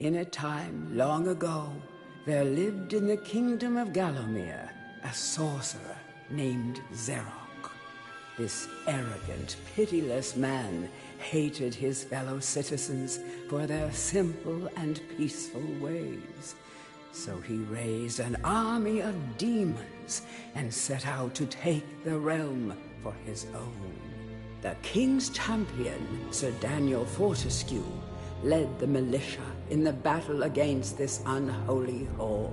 In a time long ago, there lived in the kingdom of Gallowmere a sorcerer named Zerok. This arrogant, pitiless man hated his fellow citizens for their simple and peaceful ways. So he raised an army of demons and set out to take the realm for his own. The king's champion, Sir Daniel Fortescue, led the militia in the battle against this unholy horde.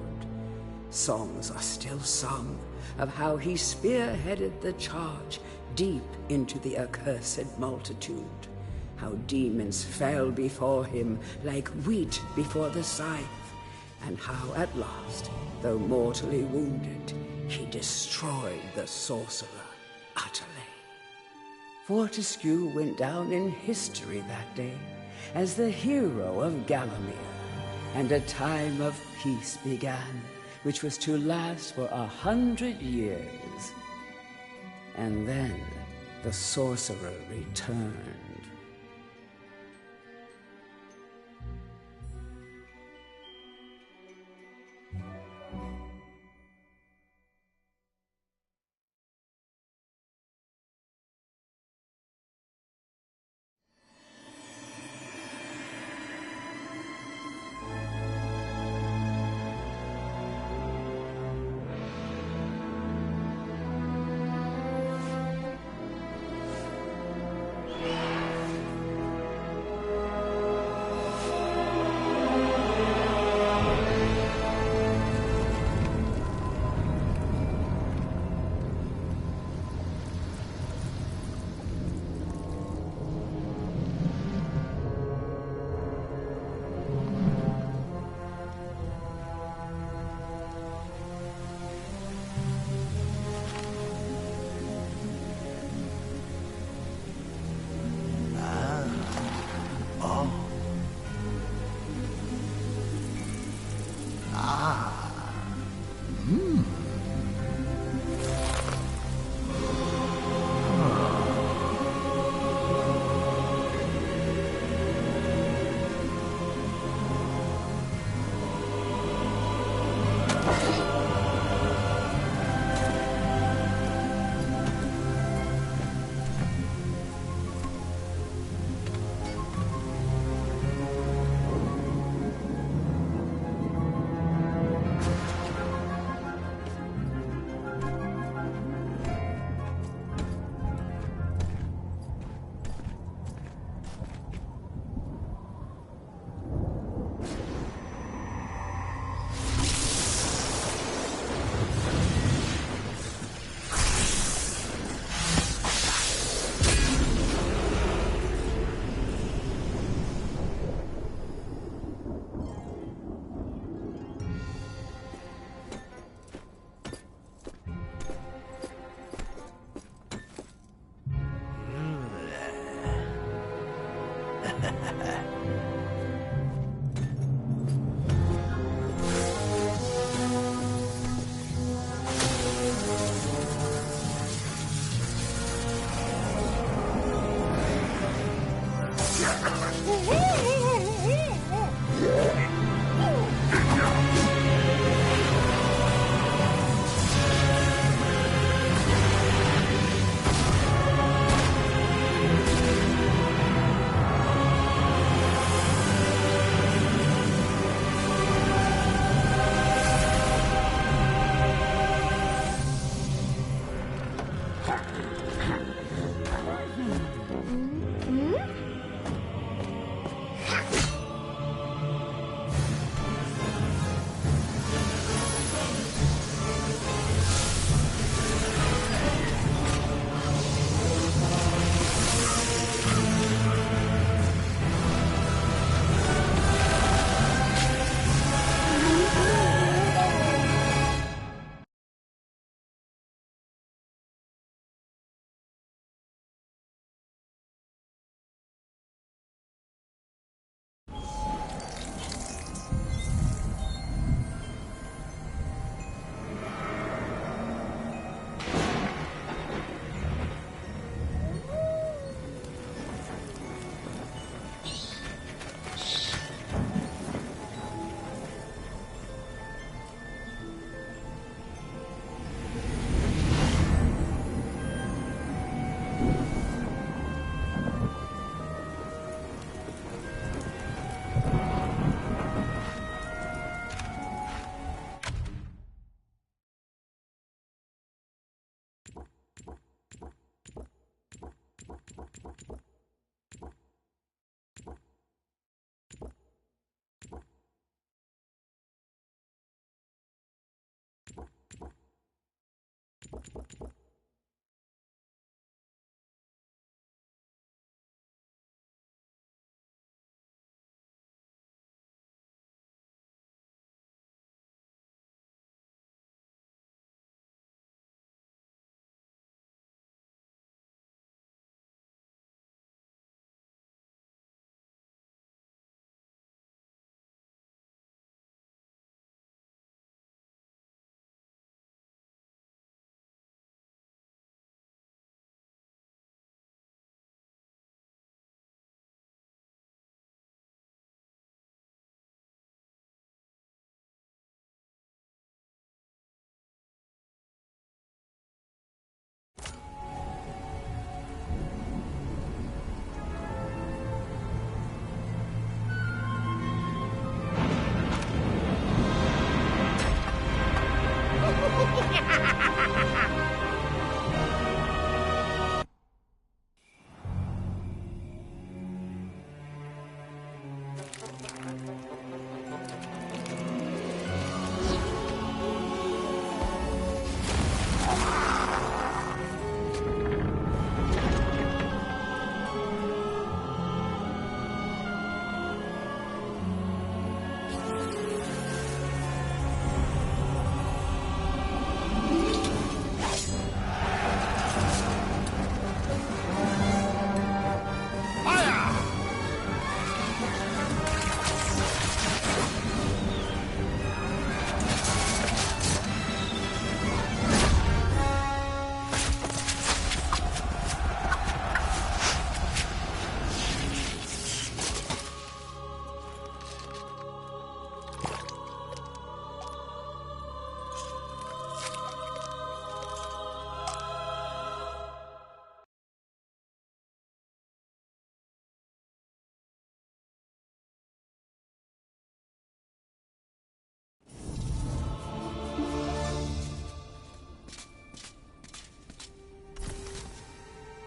Songs are still sung of how he spearheaded the charge deep into the accursed multitude, how demons fell before him like wheat before the scythe, and how at last, though mortally wounded, he destroyed the sorcerer utterly. Fortescue went down in history that day as the hero of Gallowmere, and a time of peace began, which was to last for 100 years. And then the sorcerer returned.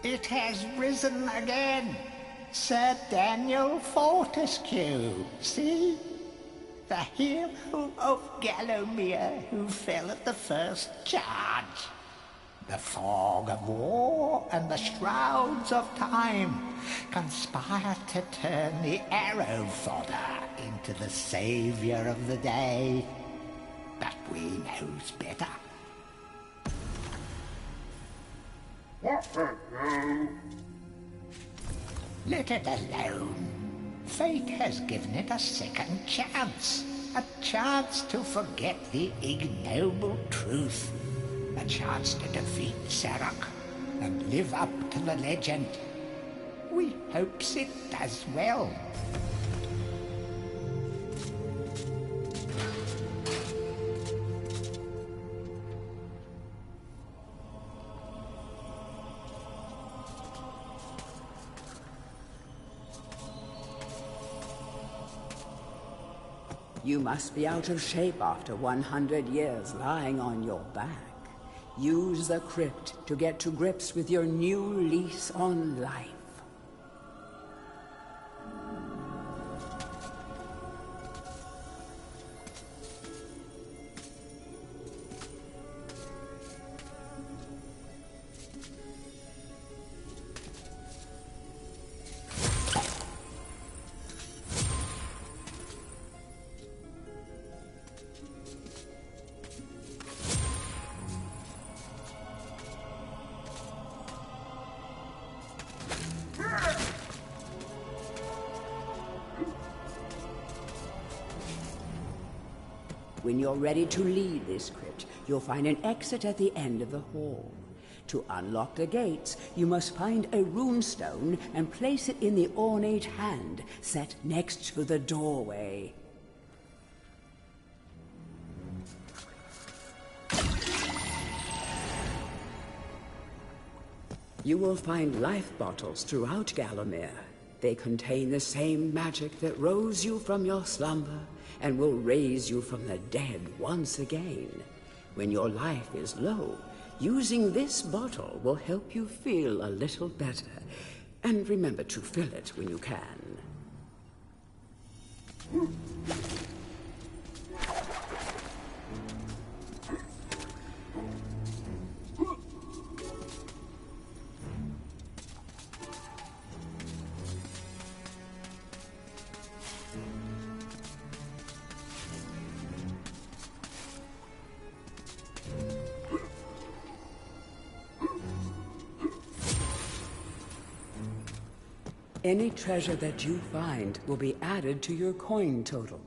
It has risen again. Sir Daniel Fortescue, see? The hero of Gallowmere who fell at the first charge. The fog of war and the shrouds of time conspire to turn the arrow fodder into the saviour of the day. But we knows better. Let it alone. Fate has given it a second chance. A chance to forget the ignoble truth. A chance to defeat Zarok and live up to the legend. We hopes it does well. You must be out of shape after 100 years lying on your back. Use the crypt to get to grips with your new lease on life. When you're ready to leave this crypt, you'll find an exit at the end of the hall. To unlock the gates, you must find a runestone and place it in the ornate hand set next to the doorway. You will find life bottles throughout Gallowmere. They contain the same magic that rose you from your slumber and will raise you from the dead once again. When your life is low, using this bottle will help you feel a little better. And remember to fill it when you can. Any treasure that you find will be added to your coin total.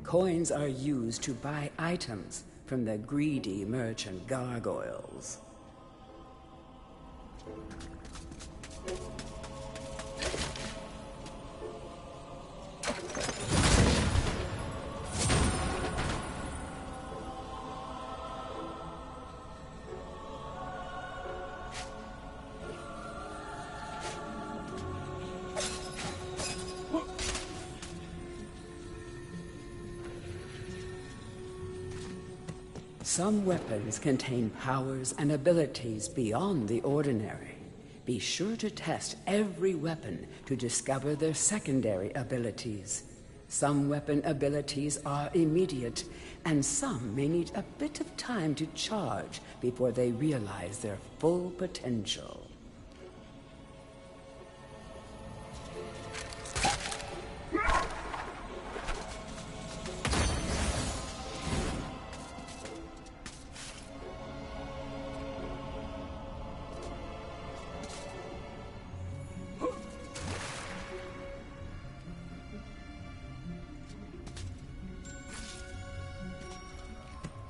Coins are used to buy items from the greedy merchant gargoyles. Some weapons contain powers and abilities beyond the ordinary. Be sure to test every weapon to discover their secondary abilities. Some weapon abilities are immediate, and some may need a bit of time to charge before they realize their full potential.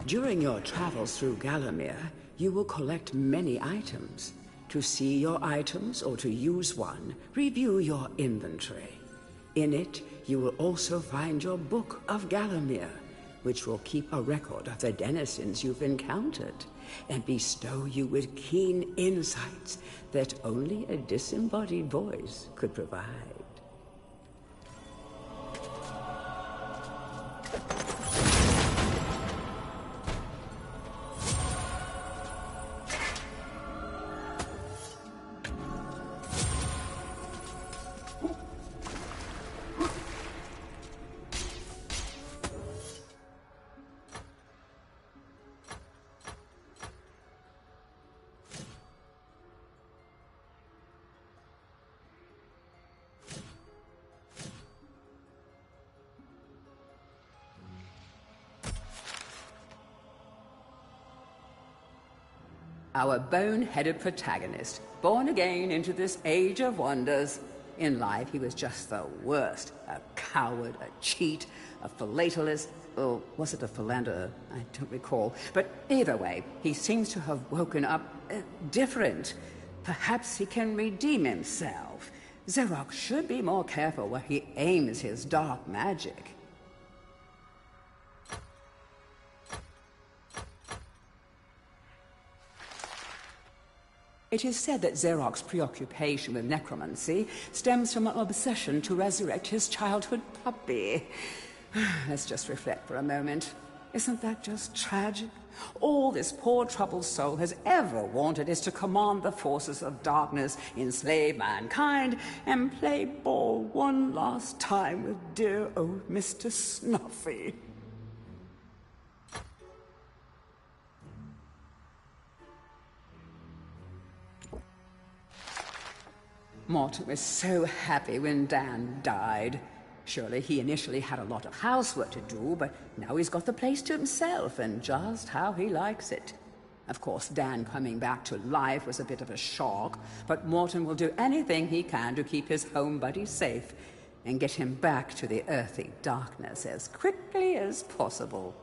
During your travels through Gallowmere, you will collect many items. To see your items or to use one, review your inventory. In it, you will also find your Book of Gallowmere, which will keep a record of the denizens you've encountered and bestow you with keen insights that only a disembodied voice could provide. our bone-headed protagonist, born again into this age of wonders. In life, he was just the worst. A coward, a cheat, a philatelist, or was it a philanderer? I don't recall. But either way, he seems to have woken up different. Perhaps he can redeem himself. Xerox should be more careful where he aims his dark magic. It is said that Xerox's preoccupation with necromancy stems from an obsession to resurrect his childhood puppy. Let's just reflect for a moment. Isn't that just tragic? All this poor troubled soul has ever wanted is to command the forces of darkness, enslave mankind, and play ball one last time with dear old Mr. Snuffy. Morton was so happy when Dan died. Surely he initially had a lot of housework to do, but now he's got the place to himself and just how he likes it. Of course, Dan coming back to life was a bit of a shock, but Morton will do anything he can to keep his home buddy safe and get him back to the earthy darkness as quickly as possible.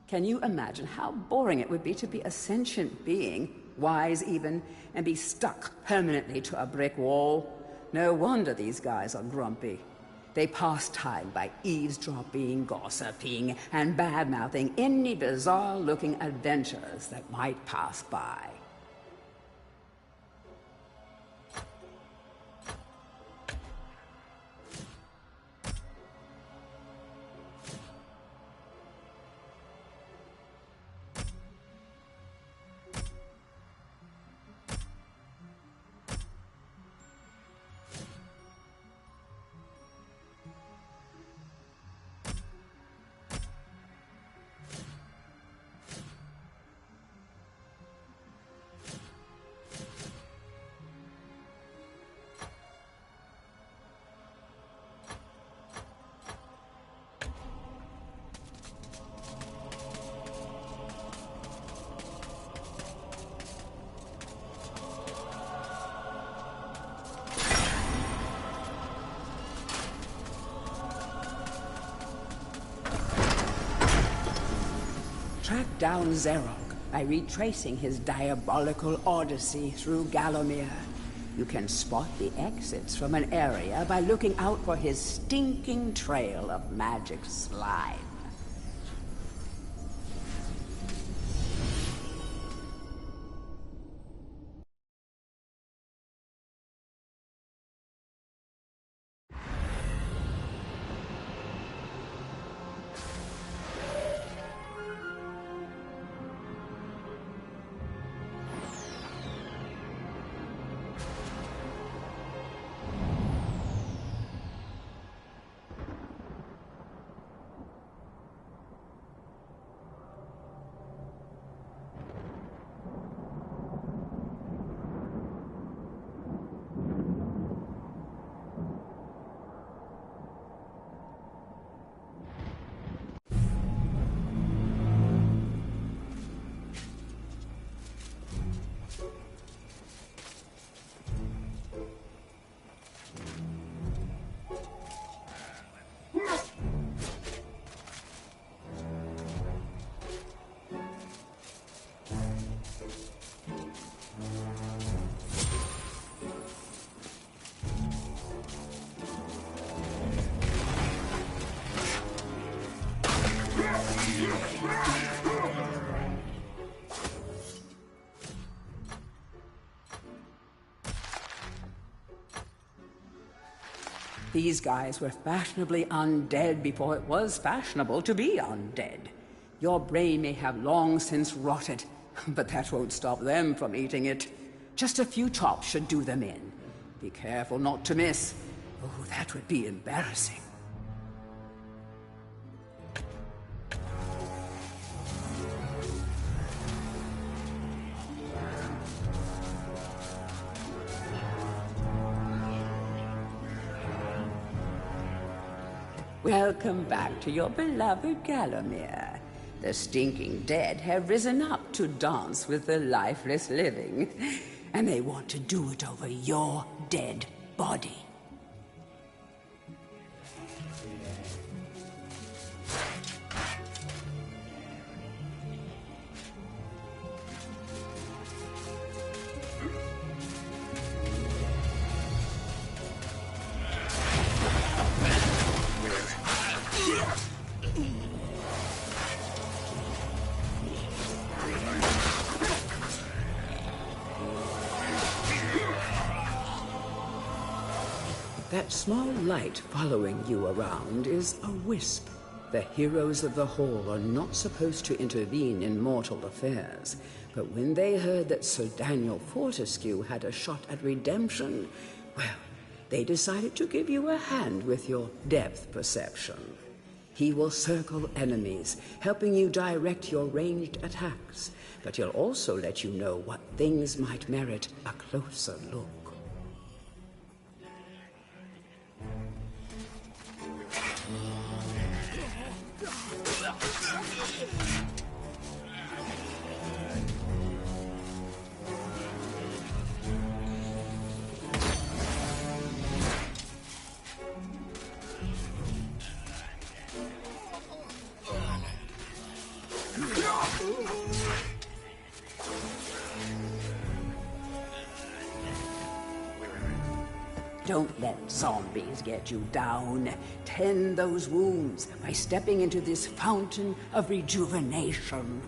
Can you imagine how boring it would be to be a sentient being, wise even, and be stuck permanently to a brick wall? No wonder these guys are grumpy. They pass time by eavesdropping, gossiping, and bad-mouthing any bizarre-looking adventurers that might pass by. Track down Xerox by retracing his diabolical odyssey through Gallowmere. You can spot the exits from an area by looking out for his stinking trail of magic slime. These guys were fashionably undead before it was fashionable to be undead. Your brain may have long since rotted, but that won't stop them from eating it. Just a few chops should do them in. Be careful not to miss. Oh, that would be embarrassing. Welcome back to your beloved Gallowmere. The stinking dead have risen up to dance with the lifeless living, and they want to do it over your dead body. That small light following you around is a wisp. The heroes of the Hall are not supposed to intervene in mortal affairs, but when they heard that Sir Daniel Fortescue had a shot at redemption, well, they decided to give you a hand with your depth perception. He will circle enemies, helping you direct your ranged attacks, but he'll also let you know what things might merit a closer look. Don't let zombies get you down. Tend those wounds by stepping into this fountain of rejuvenation.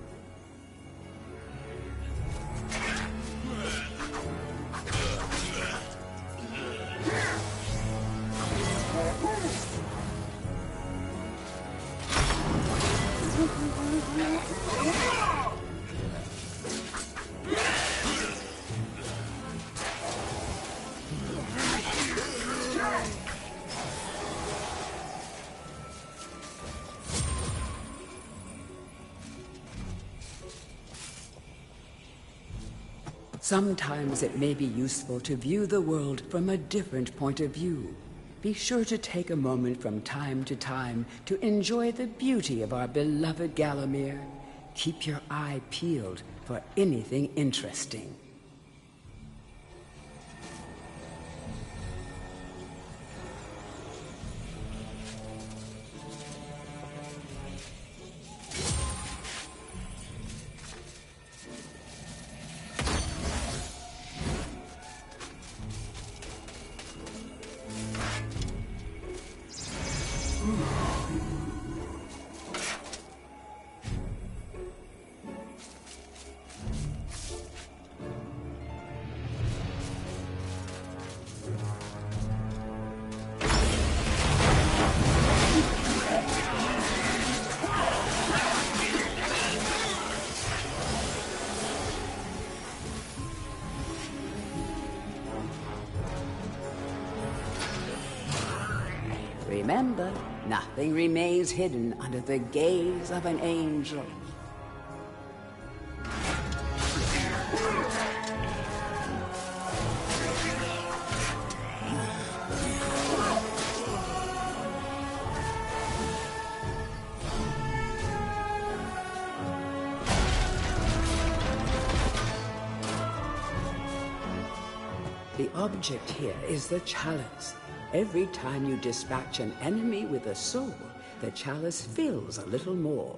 Sometimes it may be useful to view the world from a different point of view. Be sure to take a moment from time to time to enjoy the beauty of our beloved Gallowmere. Keep your eye peeled for anything interesting. Remember, nothing remains hidden under the gaze of an angel. The object here is the chalice. Every time you dispatch an enemy with a soul, the chalice fills a little more.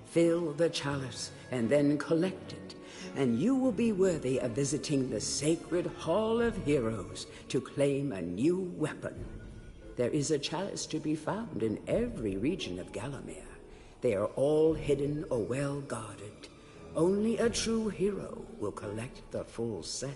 Fill the chalice and then collect it, and you will be worthy of visiting the sacred Hall of Heroes to claim a new weapon. There is a chalice to be found in every region of Gallowmere. They are all hidden or well guarded. Only a true hero will collect the full set.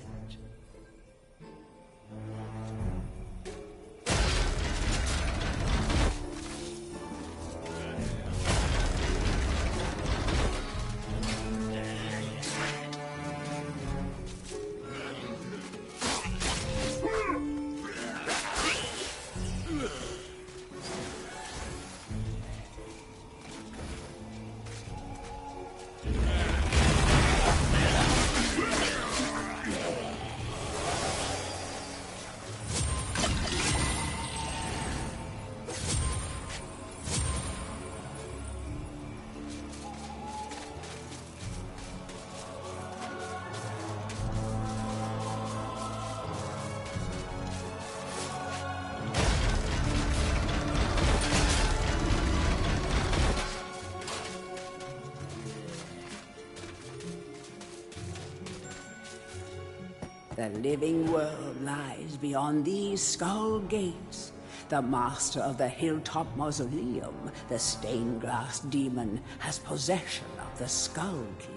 The living world lies beyond these skull gates. The master of the hilltop mausoleum, the stained glass demon, has possession of the skull key.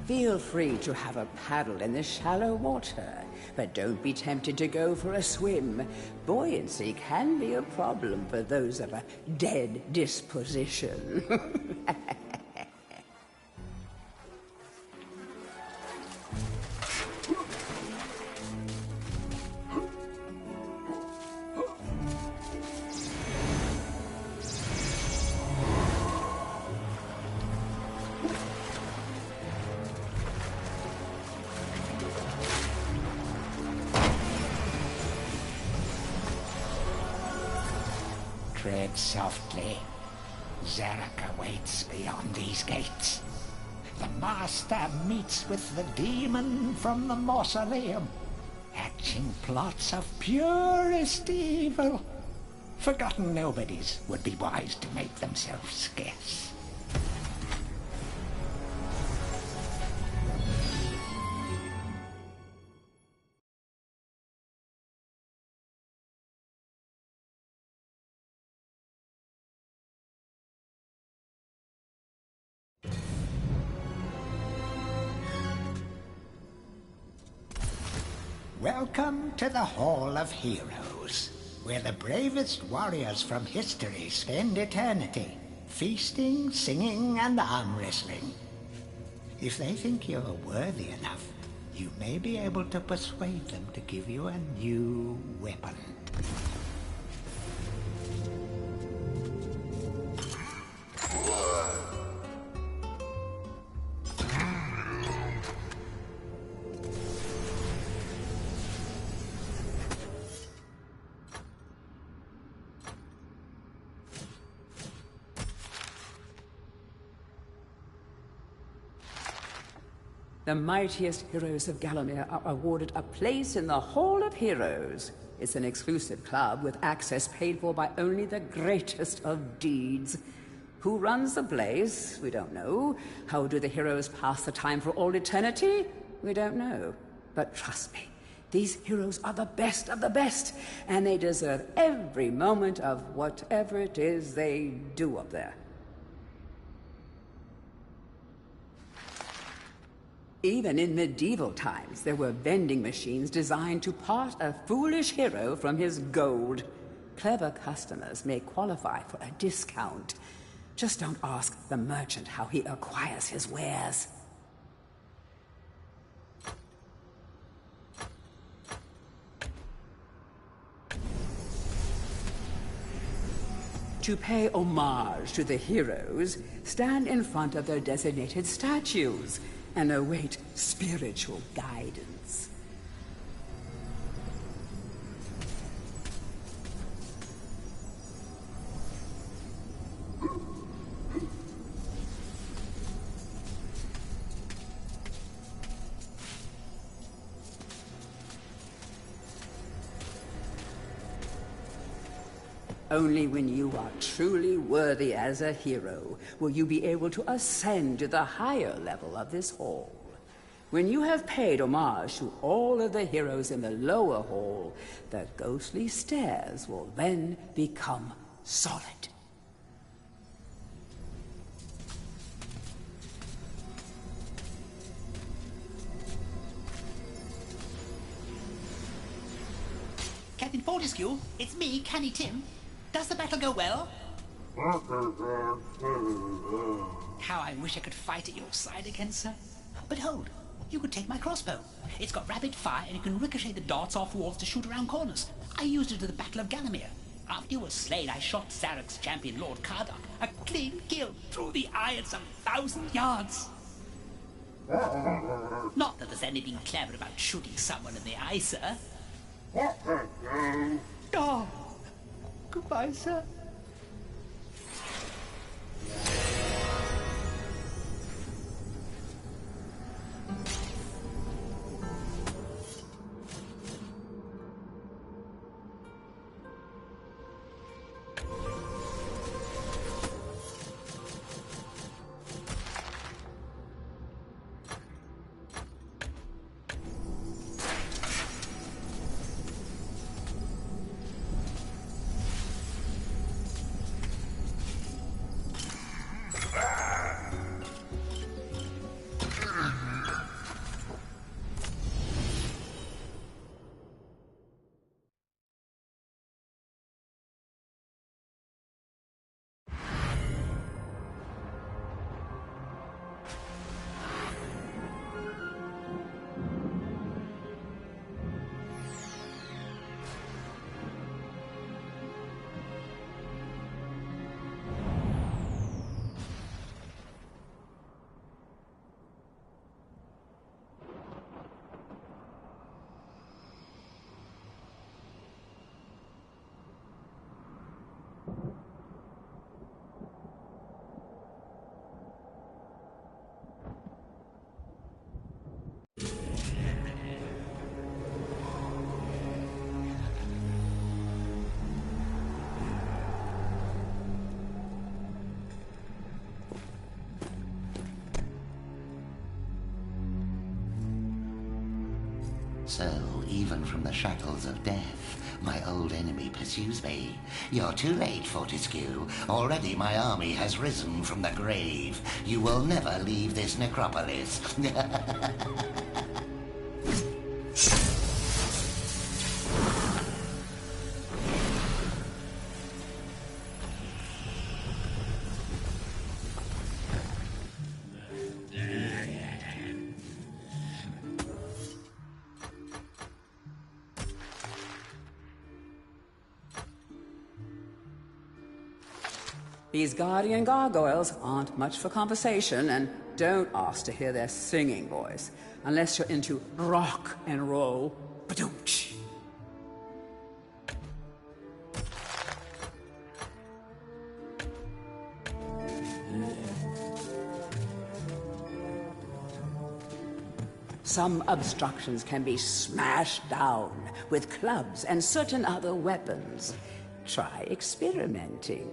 Feel free to have a paddle in the shallow water, but don't be tempted to go for a swim. Buoyancy can be a problem for those of a dead disposition. Tread softly. Zarek awaits beyond these gates. The Master meets with the demon from the mausoleum, hatching plots of purest evil. Forgotten nobodies would be wise to make themselves scarce. Welcome to the Hall of Heroes, where the bravest warriors from history spend eternity, feasting, singing, and arm wrestling. If they think you're worthy enough, you may be able to persuade them to give you a new weapon. The mightiest heroes of Gallowmere are awarded a place in the Hall of Heroes. It's an exclusive club with access paid for by only the greatest of deeds. Who runs the place? We don't know. How do the heroes pass the time for all eternity? We don't know. But trust me, these heroes are the best of the best, and they deserve every moment of whatever it is they do up there. Even in medieval times, there were vending machines designed to part a foolish hero from his gold. Clever customers may qualify for a discount. Just don't ask the merchant how he acquires his wares. To pay homage to the heroes, stand in front of their designated statues and await spiritual guidance. Only when you are truly worthy as a hero will you be able to ascend to the higher level of this hall. When you have paid homage to all of the heroes in the lower hall, the ghostly stairs will then become solid. Captain Fortescue, it's me, Canny Tim. Does the battle go well? How I wish I could fight at your side again, sir. But hold, you could take my crossbow. It's got rapid fire and you can ricochet the darts off walls to shoot around corners. I used it at the Battle of Gallowmere. After you were slain, I shot Zarok's champion, Lord Kardok. A clean kill through the eye at some 1,000 yards. Not that there's anything clever about shooting someone in the eye, sir. Oh, goodbye, sir. So, even from the shackles of death, my old enemy pursues me. You're too late, Fortescue. Already my army has risen from the grave. You will never leave this necropolis. These guardian gargoyles aren't much for conversation, and don't ask to hear their singing voice, unless you're into rock and roll. Ba-doom-tsh. Some obstructions can be smashed down with clubs and certain other weapons. Try experimenting.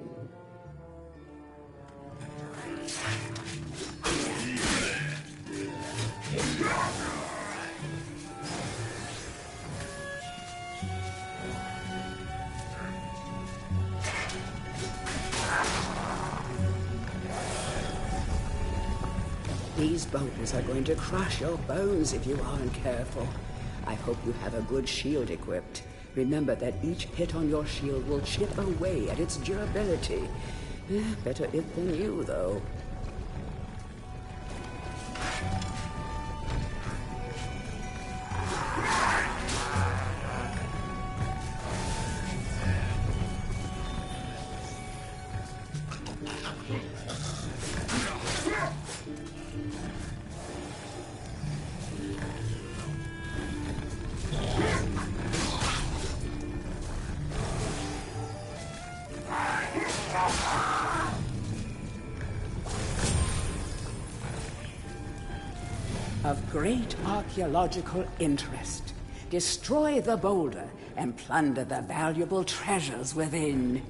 These boulders are going to crush your bones if you aren't careful. I hope you have a good shield equipped. Remember that each hit on your shield will chip away at its durability. Better it than you, though. Of great archaeological interest. Destroy the boulder and plunder the valuable treasures within.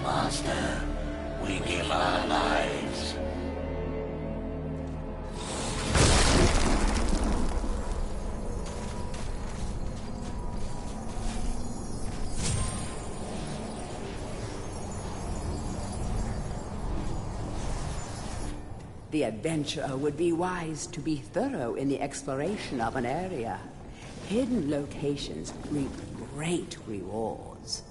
Master, we give our lives. The adventurer would be wise to be thorough in the exploration of an area. Hidden locations reap great rewards.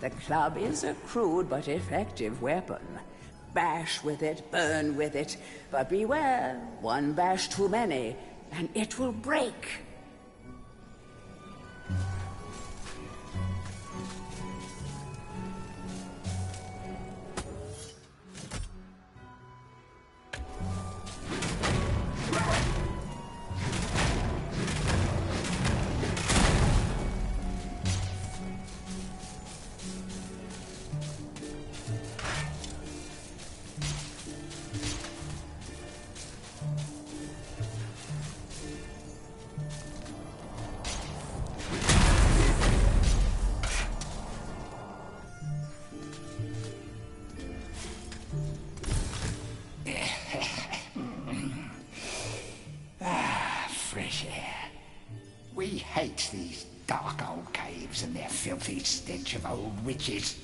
The club is a crude but effective weapon. Bash with it, burn with it, but beware, one bash too many, and it will break. Fresh air. We hate these dark old caves and their filthy stench of old witches.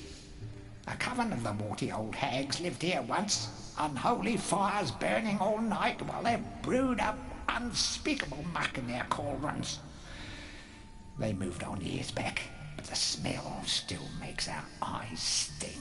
A coven of the warty old hags lived here once, unholy fires burning all night while they brewed up unspeakable muck in their cauldrons. They moved on years back, but the smell still makes our eyes sting.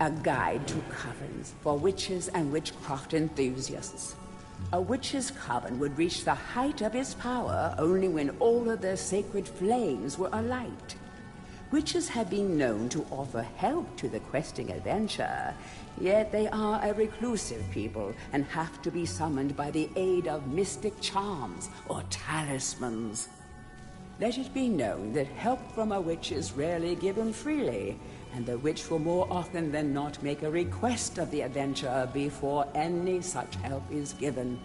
A guide to covens for witches and witchcraft enthusiasts. A witch's coven would reach the height of its power only when all of their sacred flames were alight. Witches have been known to offer help to the questing adventurer, yet they are a reclusive people and have to be summoned by the aid of mystic charms or talismans. Let it be known that help from a witch is rarely given freely, and the witch will more often than not make a request of the adventurer before any such help is given.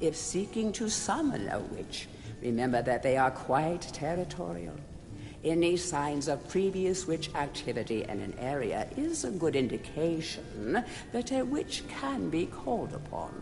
If seeking to summon a witch, remember that they are quite territorial. Any signs of previous witch activity in an area is a good indication that a witch can be called upon.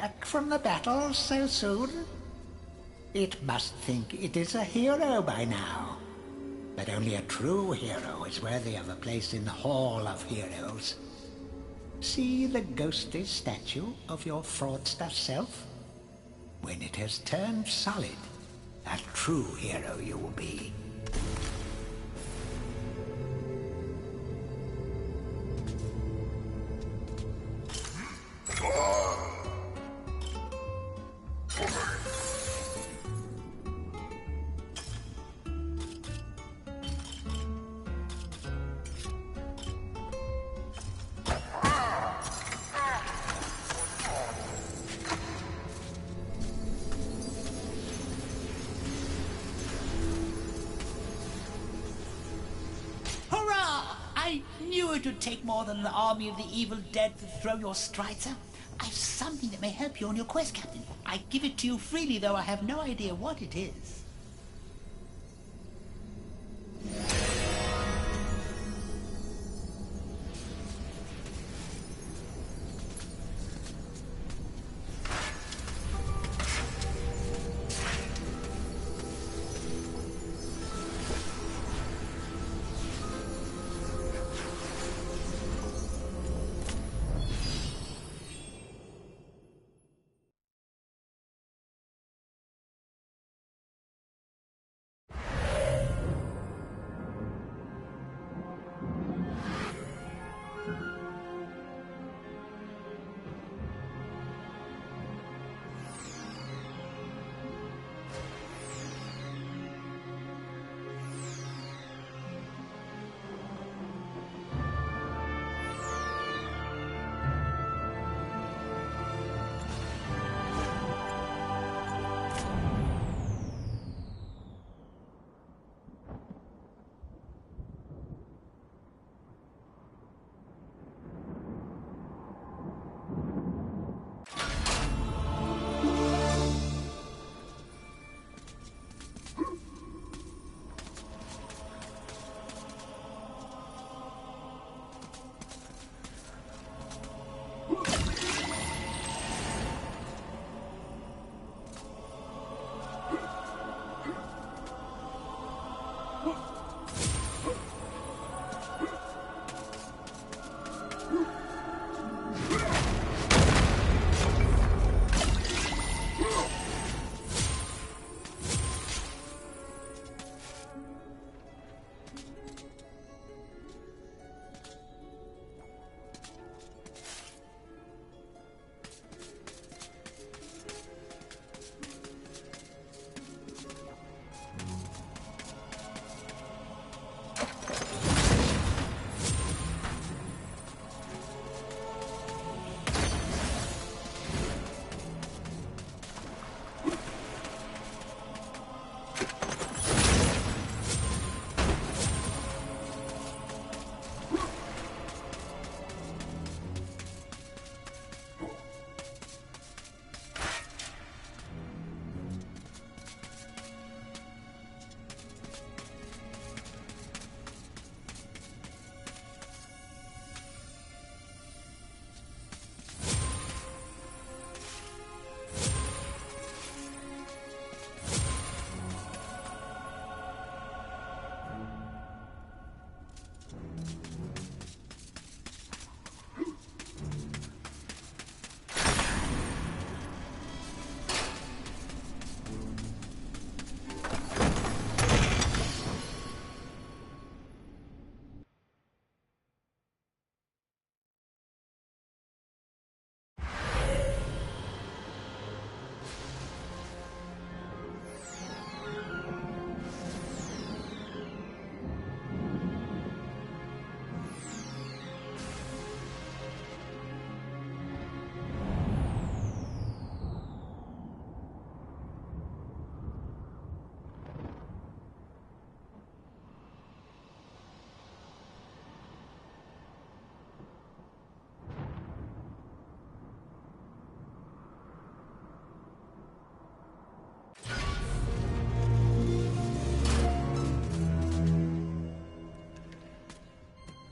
back from the battle so soon? It must think it is a hero by now. But only a true hero is worthy of a place in the Hall of Heroes. See the ghostly statue of your fraudster self? When it has turned solid, a true hero you will be. I knew it would take more than an army of the evil dead to throw your strider. I've something that may help you on your quest, Captain. I give it to you freely, though I have no idea what it is.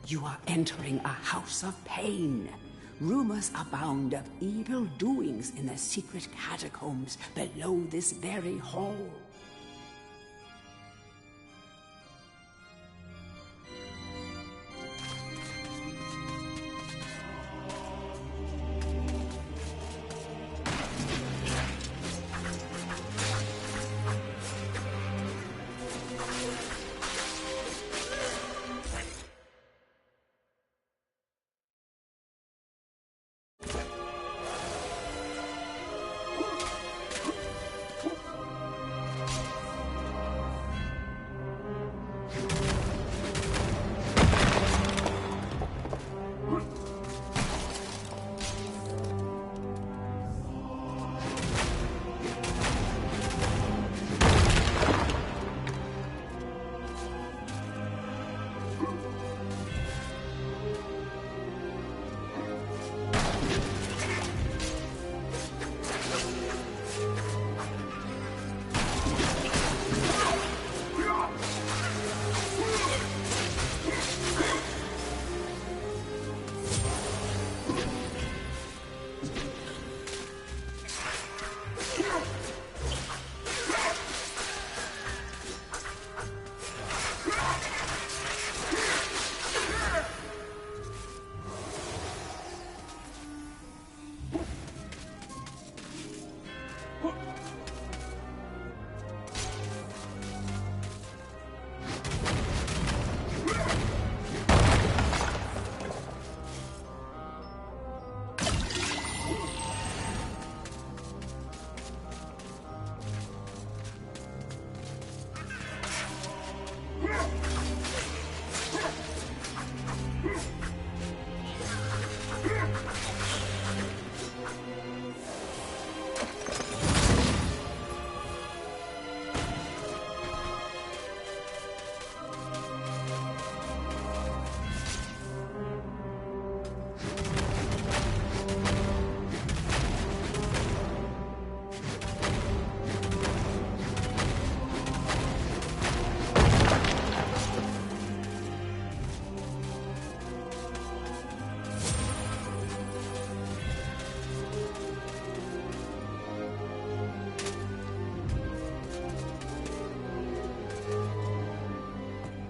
You are entering a house of pain. rumors abound of evil doings in the secret catacombs below this very hall.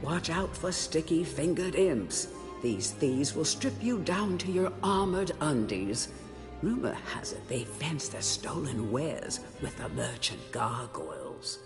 Watch out for sticky-fingered imps. These thieves will strip you down to your armored undies. Rumor has it they fence their stolen wares with the merchant gargoyles.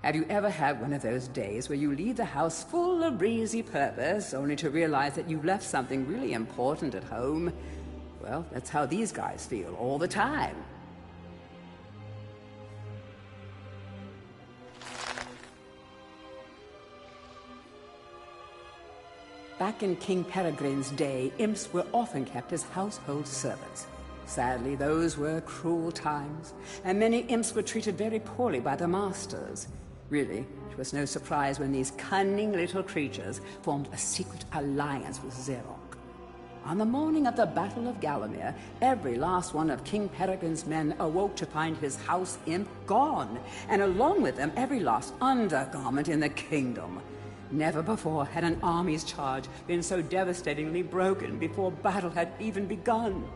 Have you ever had one of those days where you leave the house full of breezy purpose, only to realize that you've left something really important at home? Well, that's how these guys feel all the time. Back in King Peregrine's day, imps were often kept as household servants. Sadly, those were cruel times, and many imps were treated very poorly by their masters. Really, it was no surprise when these cunning little creatures formed a secret alliance with Xeroc. On the morning of the Battle of Gallowmere, every last one of King Peregrine's men awoke to find his house imp gone, and along with them every last undergarment in the kingdom. Never before had an army's charge been so devastatingly broken before battle had even begun.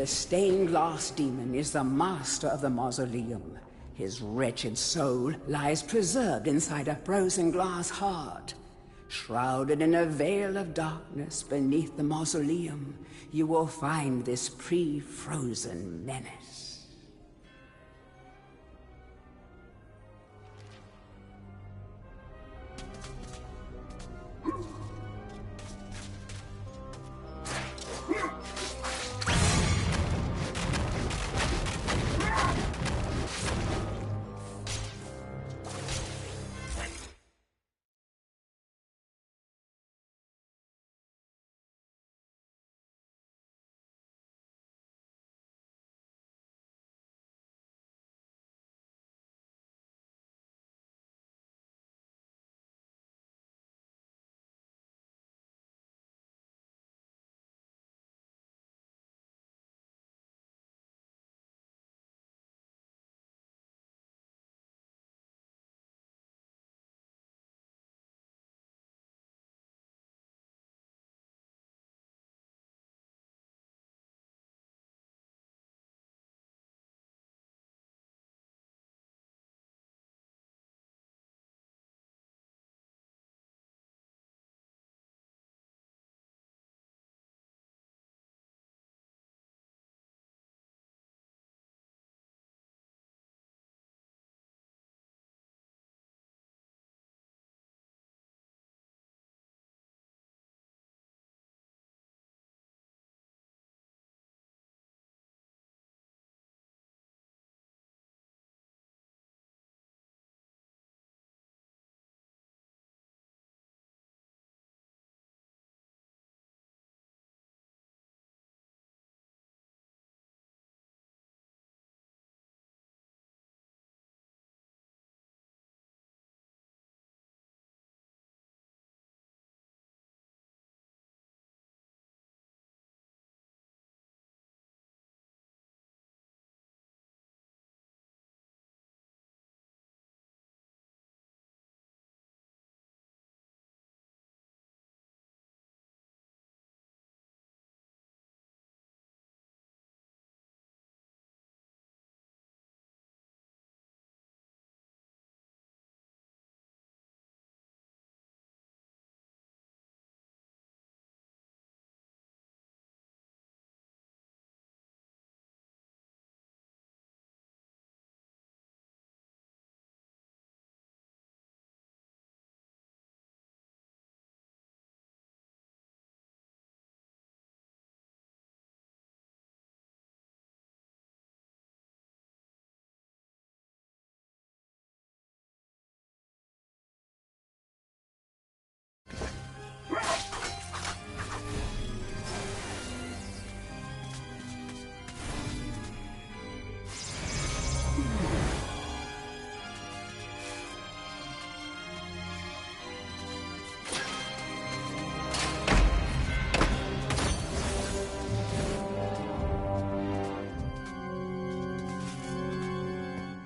The stained glass demon is the master of the mausoleum. His wretched soul lies preserved inside a frozen glass heart. Shrouded in a veil of darkness beneath the mausoleum, you will find this pre-frozen menace.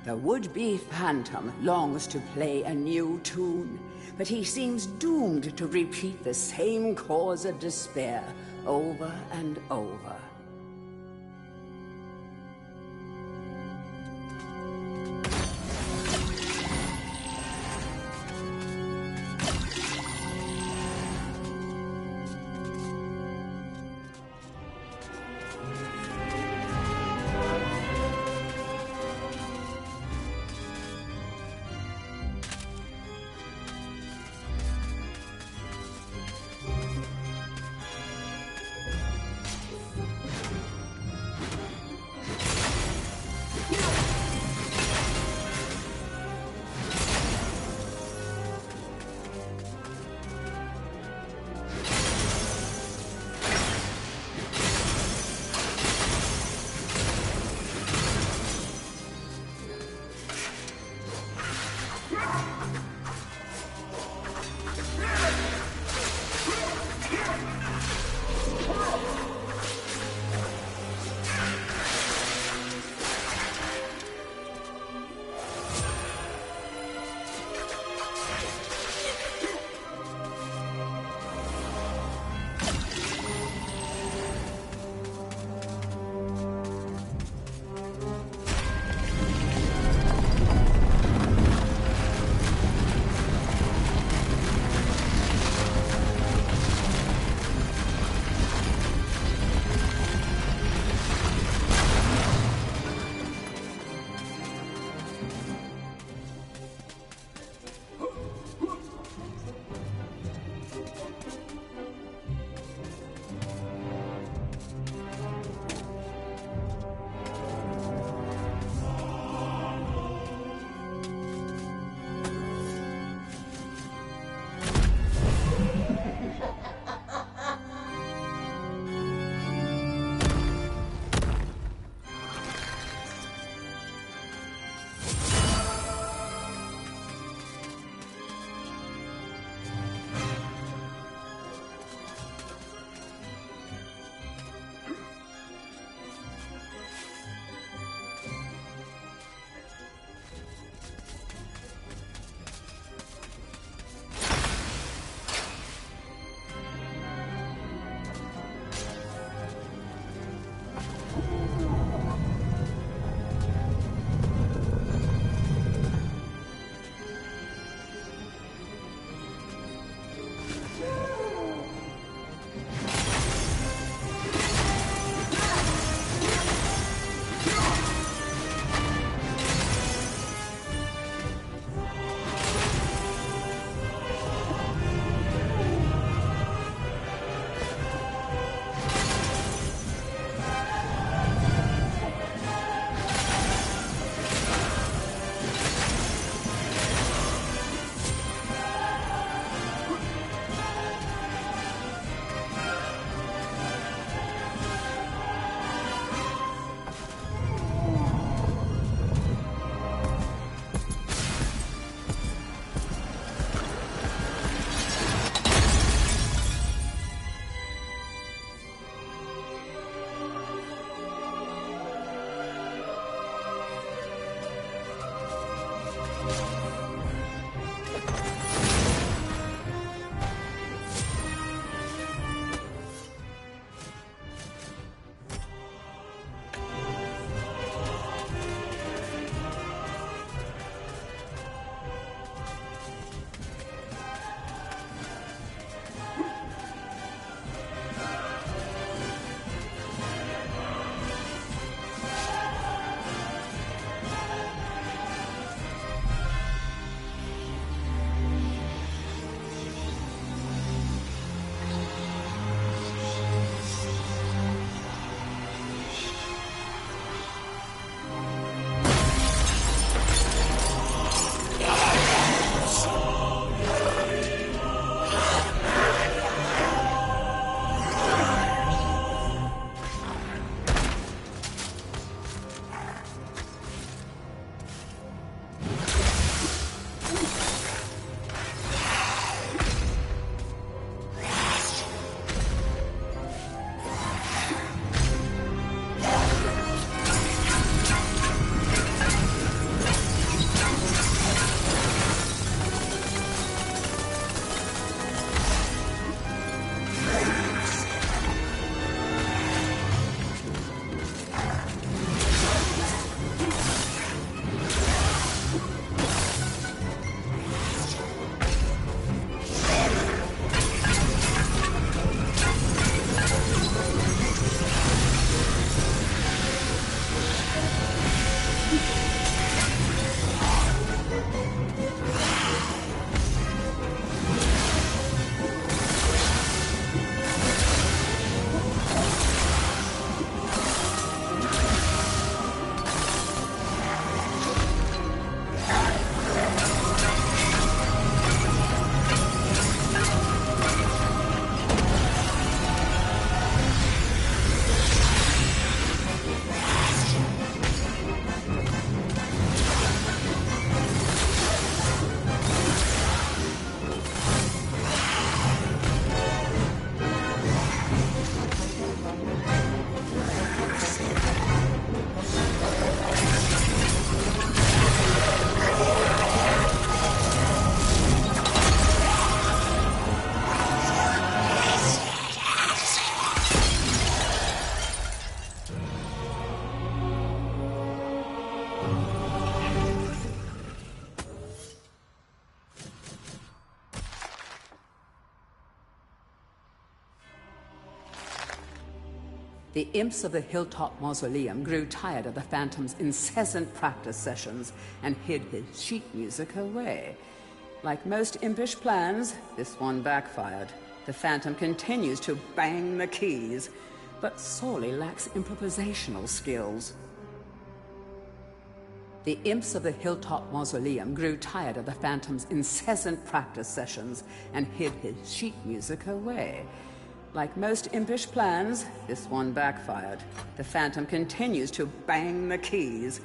The would-be phantom longs to play a new tune, but he seems doomed to repeat the same cause of despair over and over. The imps of the Hilltop Mausoleum grew tired of the Phantom's incessant practice sessions and hid his sheet music away. Like most impish plans, this one backfired. The Phantom continues to bang the keys, but sorely lacks improvisational skills. The imps of the Hilltop Mausoleum grew tired of the Phantom's incessant practice sessions and hid his sheet music away. Like most impish plans, this one backfired. The Phantom continues to bang the keys,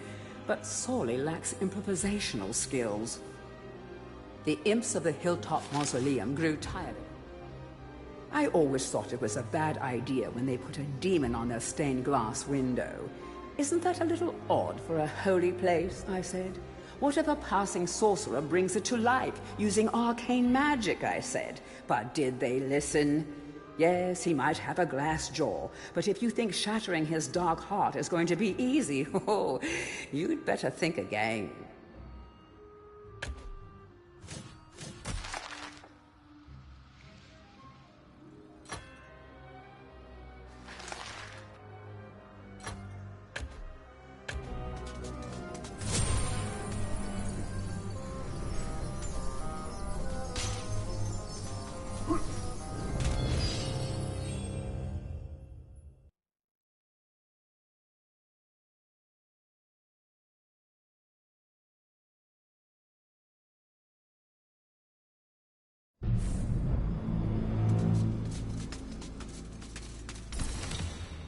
but sorely lacks improvisational skills. The imps of the Hilltop Mausoleum grew tired. I always thought it was a bad idea when they put a demon on their stained glass window. Isn't that a little odd for a holy place? I said. What if a passing sorcerer brings it to life using arcane magic? I said. But did they listen? Yes, he might have a glass jaw, but if you think shattering his dark heart is going to be easy, oh, you'd better think again.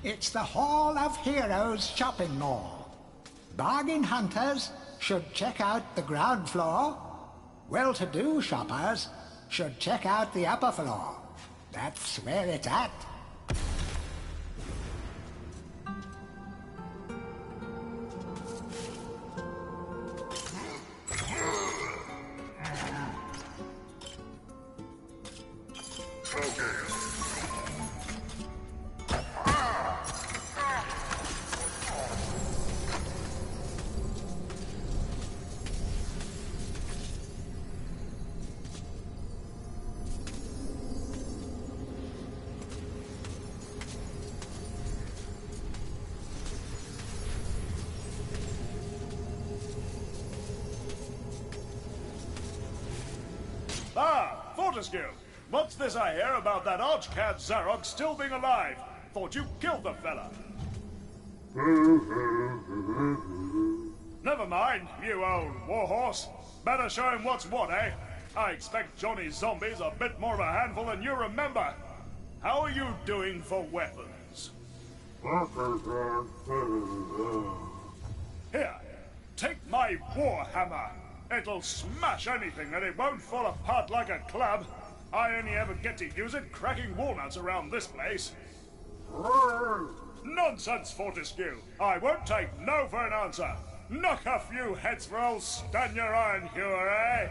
It's the Hall of Heroes shopping mall. Bargain hunters should check out the ground floor. Well-to-do shoppers should check out the upper floor. That's where it's at. Ah, Fortescue! What's this I hear about that archcad Zarok still being alive? Thought you killed the fella. Never mind, you old warhorse. Better show him what's what, eh? I expect Johnny's zombies a bit more of a handful than you remember. How are you doing for weapons? Here, take my warhammer. It'll smash anything and it won't fall apart like a club. I only ever get to use it cracking walnuts around this place. Nonsense, Fortescue. I won't take no for an answer. Knock a few heads for old Stan your Iron Hewer, eh?